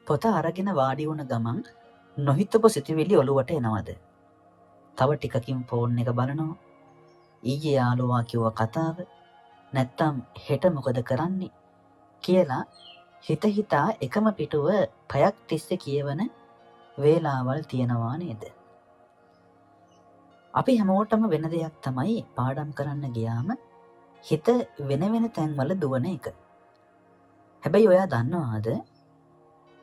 පොත අරගෙන වාඩි වුණ ගමන් නොහිතපු සිතුවිලි ඔලුවට එනවද? තව ටිකකින් ෆෝන් එක බලනවා. ඊයේ යාළුවා කිව්ව කතාව නැත්තම් හෙට මොකද කරන්නේ කියලා හිත හිතා එකම පිටුව පැයක් තිස්සේ කියවන වේලාවල් තියෙනවා නේද? අපි හැමෝටම වෙන දෙයක් තමයි පාඩම් කරන්න ගියාම හිත වෙන වෙන තැන්වල දුවන එක. හැබැයි ඔයා දන්නවාද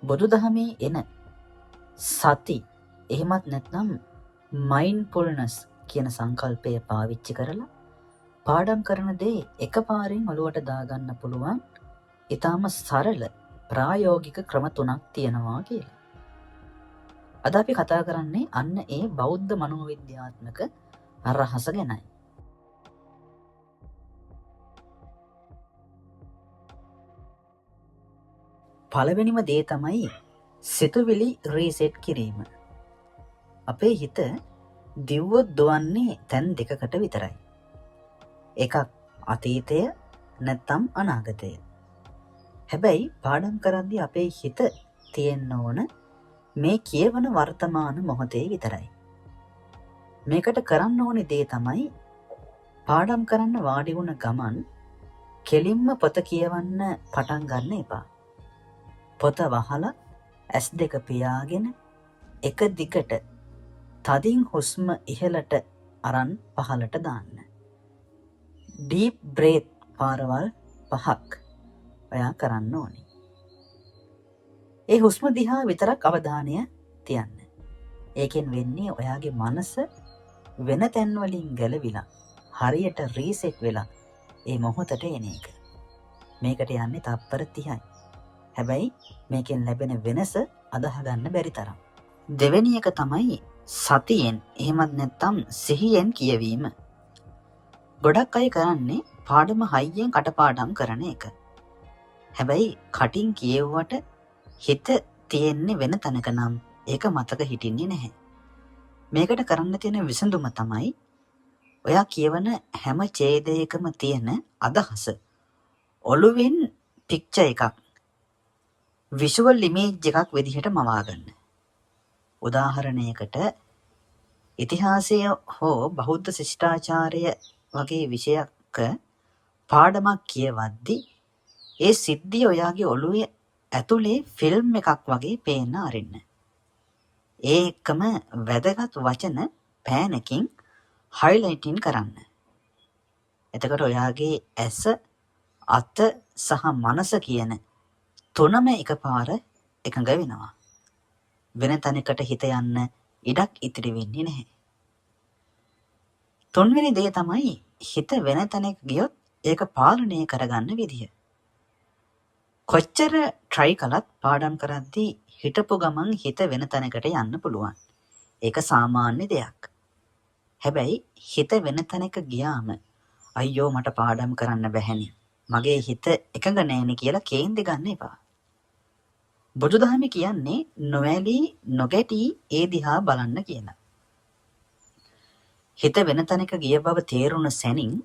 බුදුදහමේ එන සති එහෙමත් නැත්නම් මයින්ඩ්ෆුල්නස් කියන සංකල්පය පාවිච්චි කරලා පාඩම් කරන දේ එකපාරින් ඔලුවට දාගන්න පුළුවන් ඊටාම සරල ප්‍රායෝගික ක්‍රම 3ක් තියෙනවා කියලා. අද අපි කතා කරන්නේ අන්න ඒ බෞද්ධ මනෝවිද්‍යාත්මක රහස ගැනයි. පළවෙනිම දේ තමයි සිතුවිලි රීසෙට් කිරීම. අපේ හිත දිව්වොත් දුවන්නේ තැන් දෙකකට විතරයි. එකක් අතීතය නැත්නම් අනාගතය. හැබැයි පාඩම් කරද්දී අපේ හිත තියෙන්න ඕන මේ කියවන වර්තමාන මොහොතේ විතරයි. මේකට කරන්න ඕනේ දේ තමයි පාඩම් කරන්න වාඩි වුණ ගමන් කෙලින්ම පොත කියවන්න පටන් ගන්න එපා. පොත වහලා S2 පියාගෙන එක දිගට තදින් හුස්ම ඉහළට අරන් පහළට දාන්න. ඩීප් බ්‍රේත් පාරවල් 5ක් ඔයා කරන්න ඕනේ. ඒ හුස්ම දිහා විතරක් අවධානය තියන්න. ඒකෙන් වෙන්නේ ඔයාගේ මනස වෙන තැන් වලින් ගැලවිලා හරියට රීසෙට් වෙලා ඒ මොහොතට එන එක. මේකට යන්නේ තප්පර 30යි. හැබැයි මේකෙන් ලැබෙන වෙනස අදාහ ගන්න බැරි තරම්. දෙවෙනි එක තමයි සතියෙන් එහෙමත් නැත්නම් සිහියෙන් කියවීම. ගොඩක් අය කරන්නේ පාඩම හයියෙන් කටපාඩම් කරන එක. හැබැයි කටින් කියෙව්වට හිත තියෙන්නේ වෙන තැනක නම් ඒක මතක හිටින්නේ නැහැ. මේකට කරන්න තියෙන විසඳුම තමයි ඔයා කියවන හැම ඡේදයකම තියෙන අදහස ඔළුවෙන් පික්චර් එකක් විෂුවල් ඉමේජ් එකක් විදිහට මවා ගන්න. උදාහරණයකට ඉතිහාසය හෝ බෞද්ධ ශිෂ්ටාචාරය වගේ විෂයක පාඩමක් කියවද්දී ඒ සිද්ධිය ඔයාගේ ඔළුවේ ඇතුලේ ෆිල්ම් එකක් වගේ පේන්න අරින්න. ඒ එක්කම වැදගත් වචන පෑනකින් හයිලයිටින් කරන්න. එතකොට ඔයාගේ ඇස, අත සහ මනස කියන තුනම එකපාර එකඟ වෙනවා. වෙන තැනකට හිත යන්න ඉඩක් ඉතිරි වෙන්නේ නැහැ. තුන්වෙනි දේ තමයි හිත වෙන තැනක ගියොත් ඒක පාලනය කරගන්න විදිය. කොච්චර try කළත් පාඩම් කරද්දී හිතපු ගමන් හිත වෙන තැනකට යන්න පුළුවන්. ඒක සාමාන්‍ය දෙයක්. හැබැයි හිත වෙන තැනක ගියාම අයියෝ මට පාඩම් කරන්න බැහැනේ. මගේ හිත එකඟ නැහැනේ කියලා කේන්ති ගන්න එපා. බුදුදහමේ කියන්නේ නොඇලී නොගැටී ඒ දිහා බලන්න කියලා. හිත වෙන තැනක ගිය බව තේරුණ සැනින්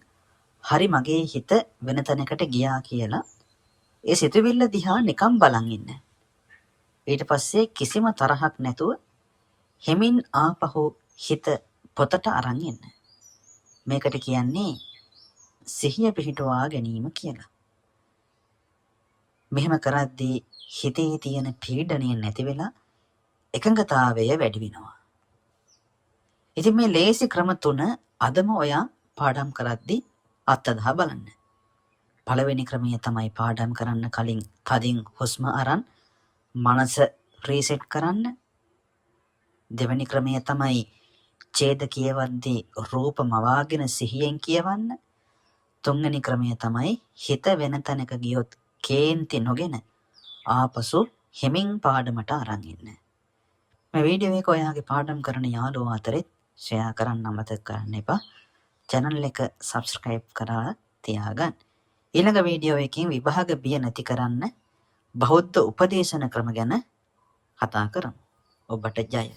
හරි මගේ හිත වෙන තැනකට ගියා කියලා ඒ සිතුවිල්ල දිහා නිකම් බලන් ඉන්න. ඊට පස්සේ කිසිම තරහක් නැතුව හිමින් ආපහු හිත පොතට අරන් එන්න. මේකට කියන්නේ සිහිය පිහිටුවා ගැනීම කියලා. මෙහෙම කරද්දී හිතේ තියෙන පීඩනය නැති වෙලා එකඟතාවය වැඩි වෙනවා. ඉතින් මේ ලේසි ක්‍රම 3 අදම ඔයා පාඩම් කරද්දී අත්දැක බලන්න. පළවෙනි ක්‍රමය තමයි පාඩම් කරන්න කලින් තදින් හුස්ම අරන් මනස රීසෙට් කරන්න. දෙවෙනි ක්‍රමය තමයි ඡේද කියවද්දී රූප මවාගෙන සිහියෙන් කියවන්න. තුන්වෙනි ක්‍රමය තමයි හිත වෙන තැනක ගියොත් කේන්ති නොගෙන ආපසු හිමින් පාඩමට අරන් ඉන්න. මේ වීඩියෝ එක ඔයාගේ පාඩම් කරන යාළුවෝ අතරේ ෂෙයා කරන්න අමතක කරන්න එපා. channel එක subscribe කරලා තියාගන්න. ඊළඟ වීඩියෝ එකකින් විභාග බිය නැති කරන්න බෞද්ධ උපදේශන ක්‍රම ගැන කතා කරමු. ඔබට ජය.